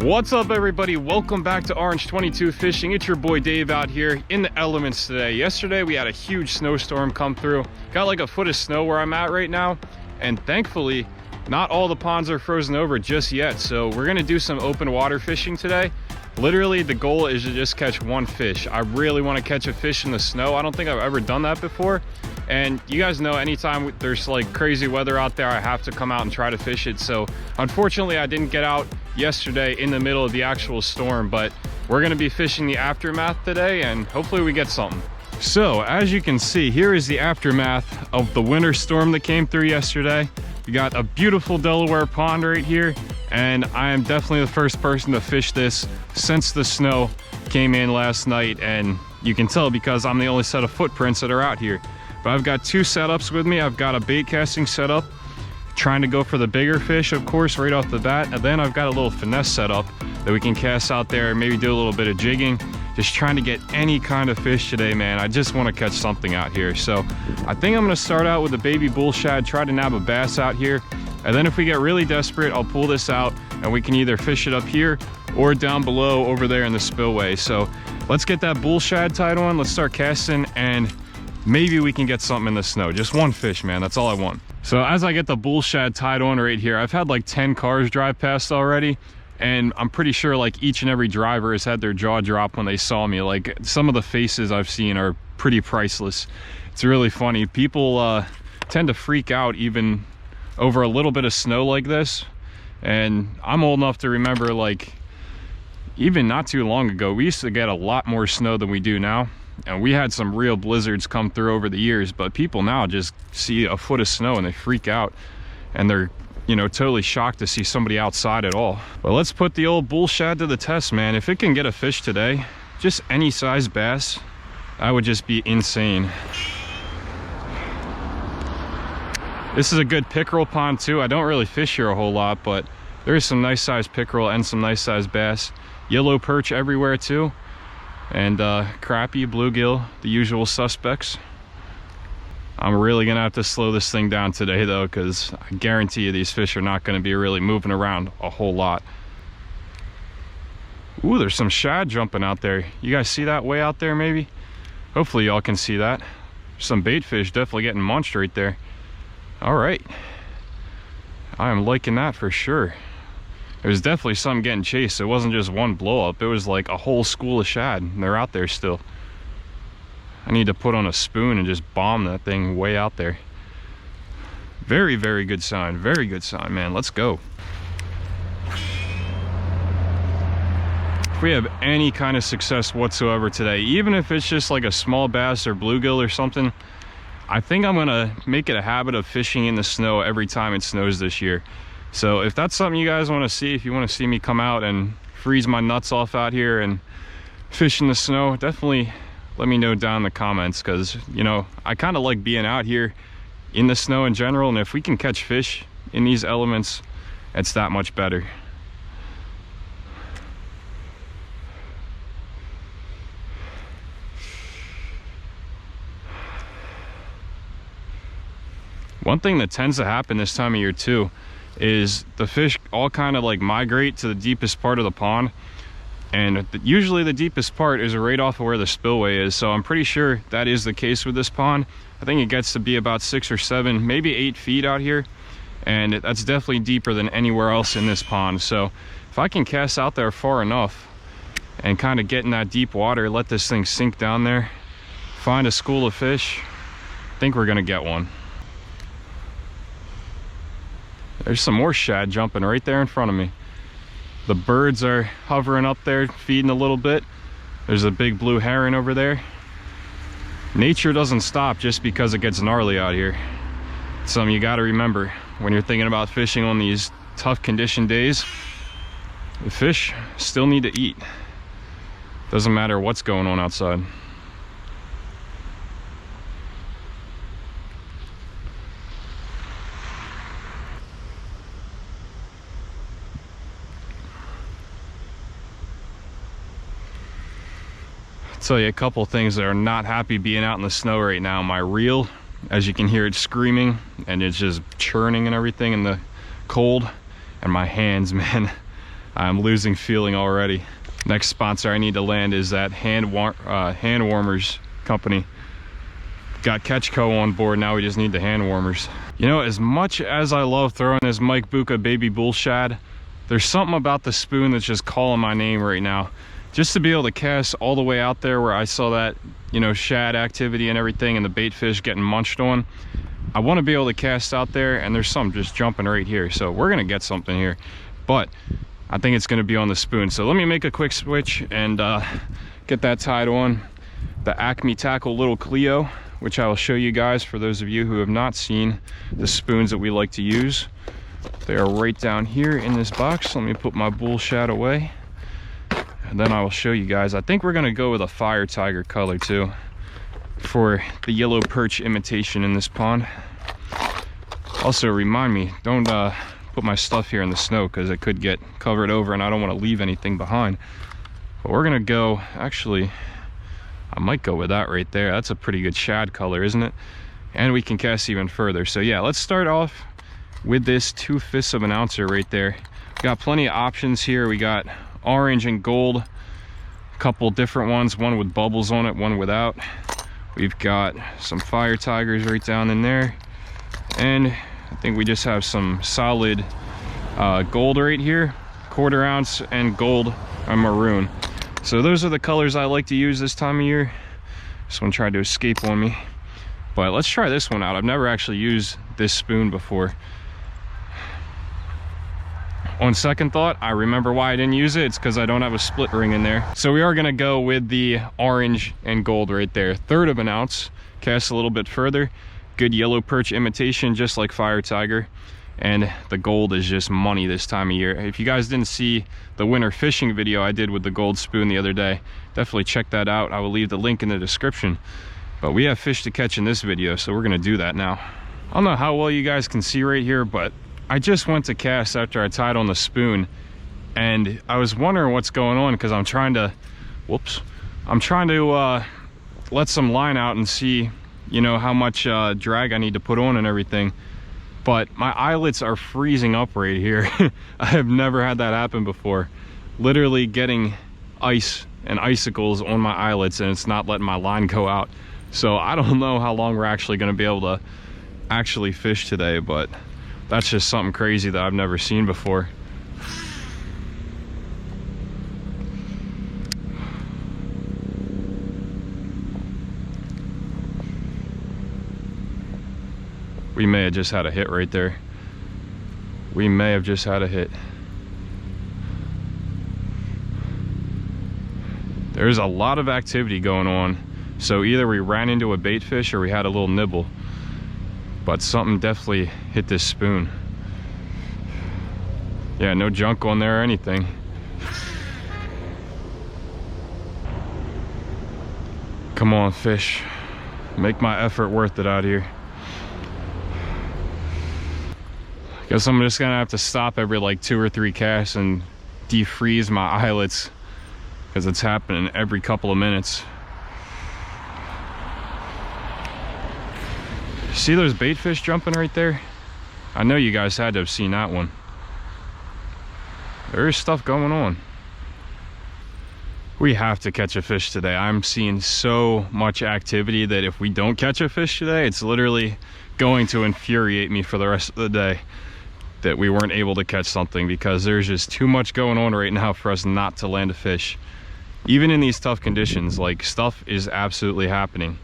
What's up, everybody? Welcome back to Orange 22 Fishing. It's your boy Dave out here in the elements today. Yesterday we had a huge snowstorm come through. Got like a foot of snow where I'm at right now, and thankfully not all the ponds are frozen over just yet. So we're gonna do some open water fishing today. Literally the goal is to just catch one fish. I really want to catch a fish in the snow. I don't think I've ever done that before, and you guys know anytime there's like crazy weather out there, I have to come out and try to fish it. So unfortunately I didn't get out yesterday in the middle of the actual storm, but we're going to be fishing the aftermath today and hopefully we get something. So as you can see, here is the aftermath of the winter storm that came through yesterday. We got a beautiful Delaware pond right here, and I am definitely the first person to fish this since the snow came in last night, and you can tell because I'm the only set of footprints that are out here. But I've got two setups with me. I've got a bait casting setup, trying to go for the bigger fish, of course, right off the bat, and then I've got a little finesse setup that we can cast out there, maybe do a little bit of jigging, just trying to get any kind of fish today, man. I just want to catch something out here. So I think I'm going to start out with a baby bull shad, try to nab a bass out here, and then if we get really desperate, I'll pull this out and we can either fish it up here or down below over there in the spillway. So let's get that bull shad tied on, let's start casting, and maybe we can get something in the snow. Just one fish, man, that's all I want. So as I get the bull shad tied on right here, I've had like 10 cars drive past already, and I'm pretty sure like each and every driver has had their jaw drop when they saw me. Like some of the faces I've seen are pretty priceless. It's really funny. People tend to freak out even over a little bit of snow like this, and I'm old enough to remember, like, even not too long ago we used to get a lot more snow than we do now, and we had some real blizzards come through over the years. But people now just see a foot of snow and they freak out, and they're, you know, totally shocked to see somebody outside at all. But let's put the old bull shad to the test, man. If it can get a fish today, just any size bass, that would just be insane. This is a good pickerel pond too. I don't really fish here a whole lot, but there's some nice sized pickerel and some nice sized bass. Yellow perch everywhere too, and crappie, bluegill, the usual suspects. I'm really gonna have to slow this thing down today though, because I guarantee you these fish are not gonna be really moving around a whole lot. Ooh, there's some shad jumping out there. You guys see that way out there maybe? Hopefully y'all can see that. Some bait fish definitely getting munched right there. All right, I am liking that for sure. There was definitely some getting chased. It wasn't just one blow up, it was like a whole school of shad, and they're out there still. I need to put on a spoon and just bomb that thing way out there. Very, very good sign. Very good sign, man. Let's go. If we have any kind of success whatsoever today, even if it's just like a small bass or bluegill or something, I think I'm gonna make it a habit of fishing in the snow every time it snows this year. So if that's something you guys want to see, if you want to see me come out and freeze my nuts off out here and fish in the snow, definitely let me know down in the comments, because, you know, I kind of like being out here in the snow in general, and if we can catch fish in these elements, it's that much better. One thing that tends to happen this time of year too is the fish all kind of like migrate to the deepest part of the pond, and usually the deepest part is right off of where the spillway is. So I'm pretty sure that is the case with this pond. I think it gets to be about 6 or 7, maybe 8 feet out here, and that's definitely deeper than anywhere else in this pond. So if I can cast out there far enough and kind of get in that deep water, let this thing sink down there, find a school of fish, I think we're gonna get one. There's some more shad jumping right there in front of me. The birds are hovering up there, feeding a little bit. There's a big blue heron over there. Nature doesn't stop just because it gets gnarly out here. It's something you gotta remember when you're thinking about fishing on these tough condition days. The fish still need to eat. Doesn't matter what's going on outside. Tell you a couple things that are not happy being out in the snow right now. My reel, as you can hear, it screaming and it's just churning and everything in the cold. And my hands, man, I'm losing feeling already. Next sponsor I need to land is that hand warmers company. Got Catchco on board, now we just need the hand warmers. You know, as much as I love throwing this Mike Bucca baby bull shad, there's something about the spoon that's just calling my name right now. Just to be able to cast all the way out there where I saw that, you know, shad activity and everything and the bait fish getting munched on, I want to be able to cast out there, and there's some just jumping right here. So we're gonna get something here, but I think it's gonna be on the spoon. So let me make a quick switch and get that tied on. The Acme Tackle Little Cleo, which I will show you guys for those of you who have not seen the spoons that we like to use. They are right down here in this box. Let me put my bull shad away, and then I will show you guys. I think we're gonna go with a Fire Tiger color too for the yellow perch imitation in this pond. Also remind me, don't put my stuff here in the snow because it could get covered over and I don't want to leave anything behind. But we're gonna go, actually I might go with that right there. That's a pretty good shad color, isn't it? And we can cast even further. So yeah, let's start off with this 2/5 of an ouncer right there. We got plenty of options here. We got orange and gold, a couple different ones, one with bubbles on it, one without. We've got some Fire Tigers right down in there, and I think we just have some solid gold right here, 1/4 ounce, and gold and maroon. So those are the colors I like to use this time of year. This one tried to escape on me, but let's try this one out. I've never actually used this spoon before. On second thought, I remember why I didn't use it. It's because I don't have a split ring in there. So we are gonna go with the orange and gold right there. 1/3 of an ounce, cast a little bit further. Good yellow perch imitation, just like Fire Tiger. And the gold is just money this time of year. If you guys didn't see the winter fishing video I did with the gold spoon the other day, definitely check that out. I will leave the link in the description. But we have fish to catch in this video, so we're gonna do that now. I don't know how well you guys can see right here, but I just went to cast after I tied on the spoon, and I was wondering what's going on because I'm trying to, let some line out and see, you know, how much drag I need to put on and everything. But my eyelets are freezing up right here. I have never had that happen before. Literally getting ice and icicles on my eyelets, and it's not letting my line go out. So I don't know how long we're actually going to be able to actually fish today, but that's just something crazy that I've never seen before. We may have just had a hit right there. We may have just had a hit. There's a lot of activity going on. So either we ran into a bait fish or we had a little nibble. But something definitely hit this spoon. Yeah, no junk on there or anything. Come on, fish. Make my effort worth it out here. Guess I'm just gonna have to stop every like 2 or 3 casts and defreeze my eyelets because it's happening every couple of minutes. See those bait fish jumping right there? I know you guys had to have seen that one. There is stuff going on. We have to catch a fish today. I'm seeing so much activity that if we don't catch a fish today, it's literally going to infuriate me for the rest of the day that we weren't able to catch something, because there's just too much going on right now for us not to land a fish. Even in these tough conditions, like, stuff is absolutely happening.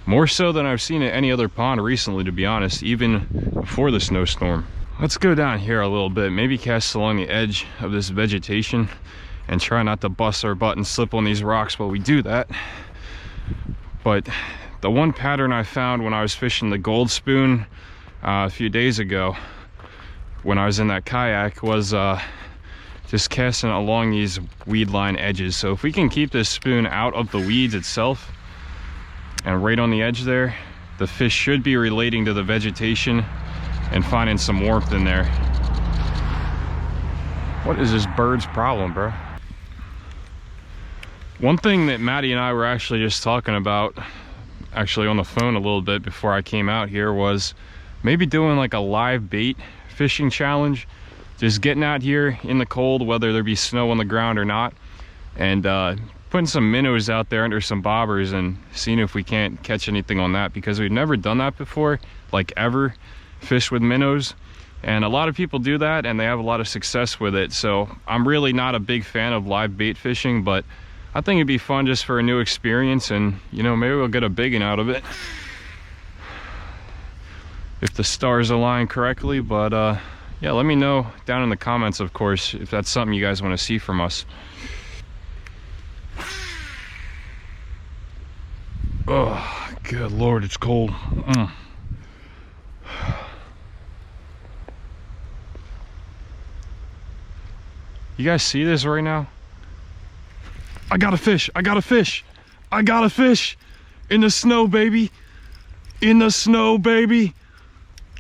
More so than I've seen at any other pond recently, to be honest, even before the snowstorm. Let's go down here a little bit, maybe cast along the edge of this vegetation and try not to bust our butt and slip on these rocks while we do that. But the one pattern I found when I was fishing the gold spoon a few days ago, when I was in that kayak, was just casting along these weed line edges. So if we can keep this spoon out of the weeds itself and right on the edge there, the fish should be relating to the vegetation and finding some warmth in there. What is this bird's problem, bro? One thing that Maddie and I were actually just talking about, actually on the phone a little bit before I came out here, was maybe doing like a live bait fishing challenge. just getting out here in the cold, whether there be snow on the ground or not, and putting some minnows out there under some bobbers and seeing if we can't catch anything on that, because we've never done that before, like ever, fish with minnows. And a lot of people do that and they have a lot of success with it. So I'm really not a big fan of live bait fishing, but I think it'd be fun just for a new experience, and you know, maybe we'll get a big one out of it if the stars align correctly. But yeah, let me know down in the comments, of course, if that's something you guys want to see from us. Oh, good Lord, it's cold. You guys see this right now? I got a fish, I got a fish, I got a fish in the snow, baby. In the snow, baby.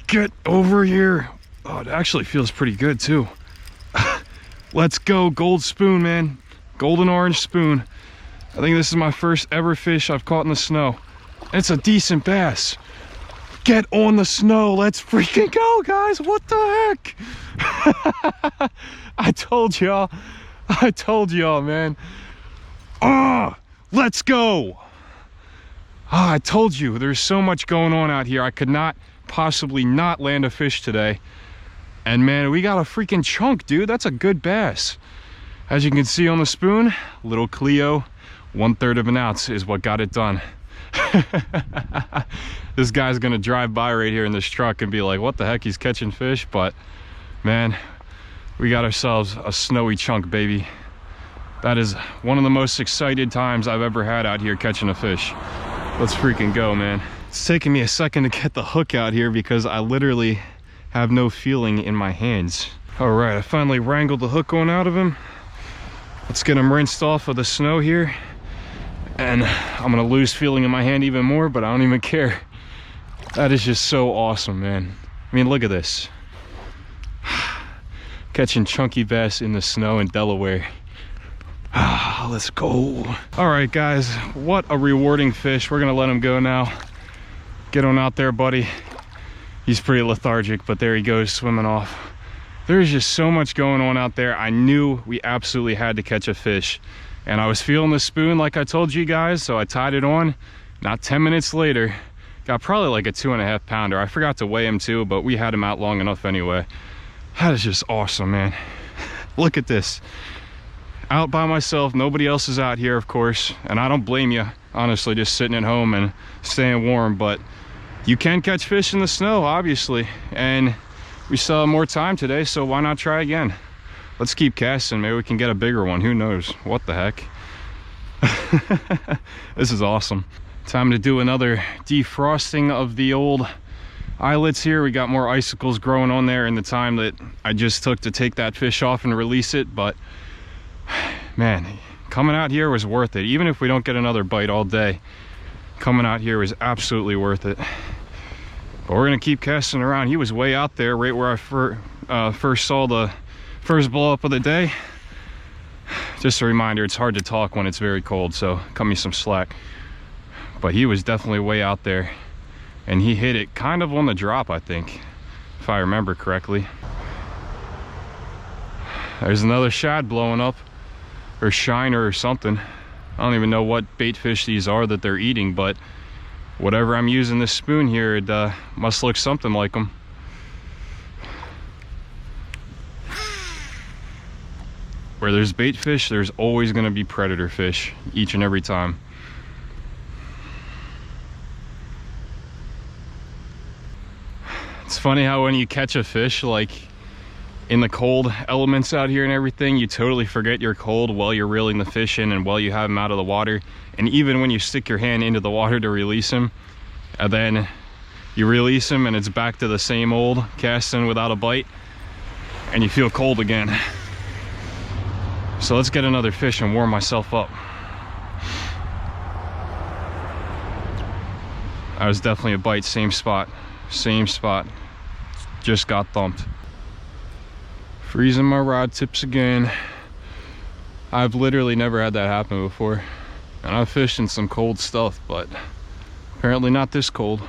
Get over here. Oh, it actually feels pretty good too. Let's go, gold spoon, man. Golden orange spoon. I think this is my first ever fish I've caught in the snow. It's a decent bass. Get on the snow, let's freaking go, guys. What the heck? I told y'all, man. Ah, let's go. Ah, I told you, there's so much going on out here. I could not possibly not land a fish today. And man, we got a freaking chunk, dude. That's a good bass. As you can see on the spoon, little Cleo, 1/3 of an ounce is what got it done. This guy's gonna drive by right here in this truck and be like, what the heck, he's catching fish? But man, we got ourselves a snowy chunk, baby. That is one of the most excited times I've ever had out here catching a fish. Let's freaking go, man. It's taking me a second to get the hook out here because I literally have no feeling in my hands. All right, I finally wrangled the hook on out of him. Let's get him rinsed off of the snow here. And I'm gonna lose feeling in my hand even more, but I don't even care. That is just so awesome, man. I mean, look at this. Catching chunky bass in the snow in Delaware. Let's go. All right, guys, what a rewarding fish. We're gonna let him go now. Get on out there, buddy. He's pretty lethargic, but there he goes, swimming off. There's just so much going on out there. I knew we absolutely had to catch a fish. And I was feeling the spoon like I told you guys, so I tied it on. Not 10 minutes later, got probably like a 2.5 pounder. I forgot to weigh him too, but we had him out long enough anyway. That is just awesome, man. Look at this. Out by myself, nobody else is out here, of course, and I don't blame you, honestly, just sitting at home and staying warm. But you can catch fish in the snow, obviously, and we still have more time today, so why not try again? Let's keep casting. Maybe we can get a bigger one. Who knows? What the heck? This is awesome. Time to do another defrosting of the old eyelets here. We got more icicles growing on there in the time that I just took to take that fish off and release it. But man, coming out here was worth it. Even if we don't get another bite all day, coming out here was absolutely worth it. But we're gonna keep casting around. He was way out there, right where I first saw the first blow up of the day. Just a reminder, it's hard to talk when it's very cold, so cut me some slack. But he was definitely way out there, and he hit it kind of on the drop, I think, if I remember correctly. There's another shad blowing up, or shiner or something. I don't even know what bait fish these are that they're eating, but whatever I'm using this spoon here, it must look something like them. Where there's bait fish, there's always going to be predator fish, each and every time. It's funny how when you catch a fish, like in the cold elements out here and everything, you totally forget you're cold while you're reeling the fish in and while you have them out of the water. And even when you stick your hand into the water to release him, and then you release him and it's back to the same old casting without a bite, and you feel cold again. So let's get another fish and warm myself up. That was definitely a bite, same spot, just got thumped. Freezing my rod tips again. I've literally never had that happen before, and I've fished in some cold stuff, but apparently not this cold.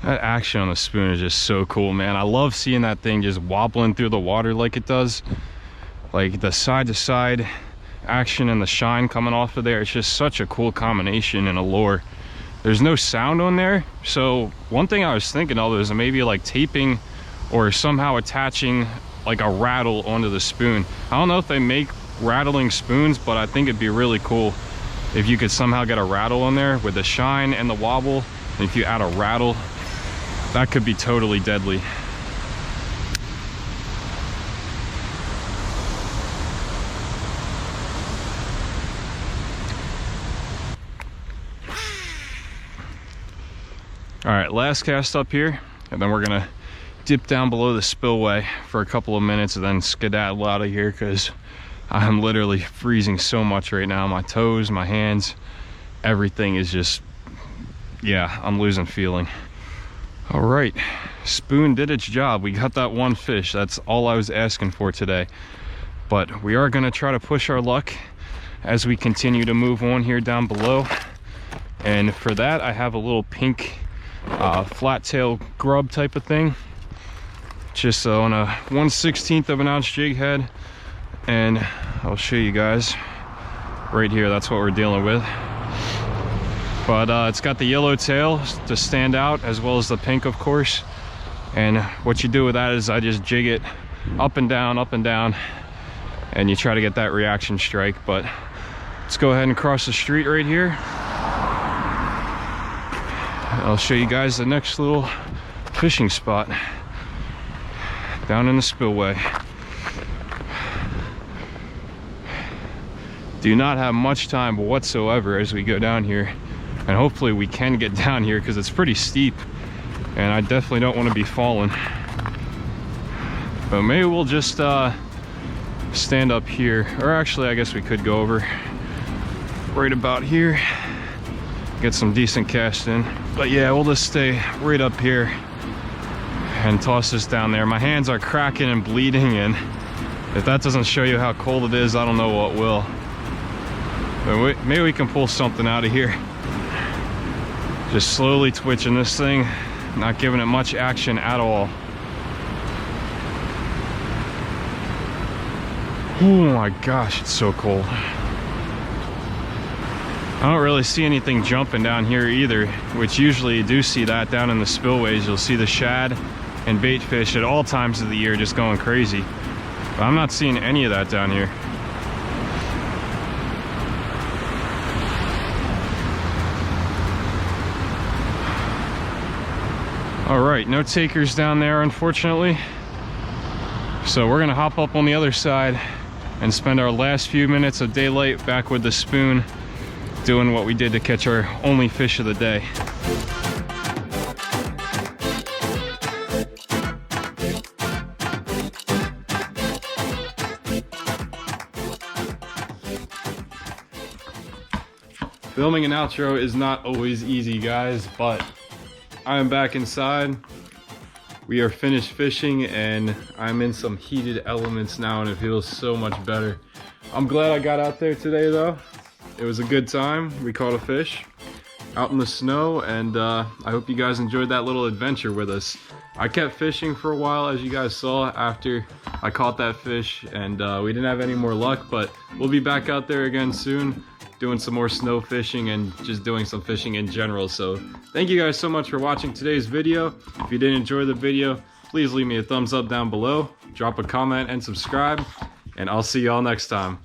That action on the spoon is just so cool, man. I love seeing that thing just wobbling through the water like it does. Like the side to side action and the shine coming off of there. It's just such a cool combination and allure. There's no sound on there. So one thing I was thinking of is maybe like taping or somehow attaching like a rattle onto the spoon. I don't know if they make rattling spoons, but I think it'd be really cool if you could somehow get a rattle on there with the shine and the wobble. And if you add a rattle, that could be totally deadly. All right, last cast up here, and then we're gonna dip down below the spillway for a couple of minutes and then skedaddle out of here because I'm literally freezing so much right now. My toes, my hands, everything is just, yeah, I'm losing feeling. All right, spoon did its job. We got that one fish. That's all I was asking for today. But we are gonna try to push our luck as we continue to move on here down below. And for that, I have a little pink flat tail grub type of thing. Just on a 1/16 of an ounce jig head. And I'll show you guys right here. That's what we're dealing with. But it's got the yellow tail to stand out, as well as the pink, of course. And what you do with that is I just jig it up and down, and you try to get that reaction strike. But let's go ahead and cross the street right here. I'll show you guys the next little fishing spot down in the spillway. Do not have much time whatsoever as we go down here. And hopefully we can get down here because it's pretty steep and I definitely don't want to be falling. But maybe we'll just stand up here, or actually I guess we could go over right about here, get some decent cast in. But yeah, we'll just stay right up here and toss this down there. My hands are cracking and bleeding, and if that doesn't show you how cold it is, I don't know what will. But maybe we can pull something out of here. Just slowly twitching this thing, not giving it much action at all. Oh my gosh, it's so cold. I don't really see anything jumping down here either, which usually you do see that down in the spillways. You'll see the shad and bait fish at all times of the year just going crazy. But I'm not seeing any of that down here. All right, no takers down there, unfortunately. So we're gonna hop up on the other side and spend our last few minutes of daylight back with the spoon, doing what we did to catch our only fish of the day. Filming an outro is not always easy, guys, but I am back inside. We are finished fishing and I'm in some heated elements now and it feels so much better. I'm glad I got out there today though. It was a good time. We caught a fish out in the snow and I hope you guys enjoyed that little adventure with us. I kept fishing for a while, as you guys saw, after I caught that fish, and we didn't have any more luck, but we'll be back out there again soon, doing some more snow fishing and just doing some fishing in general. So thank you guys so much for watching today's video. If you did enjoy the video, please leave me a thumbs up down below, drop a comment and subscribe, and I'll see y'all next time.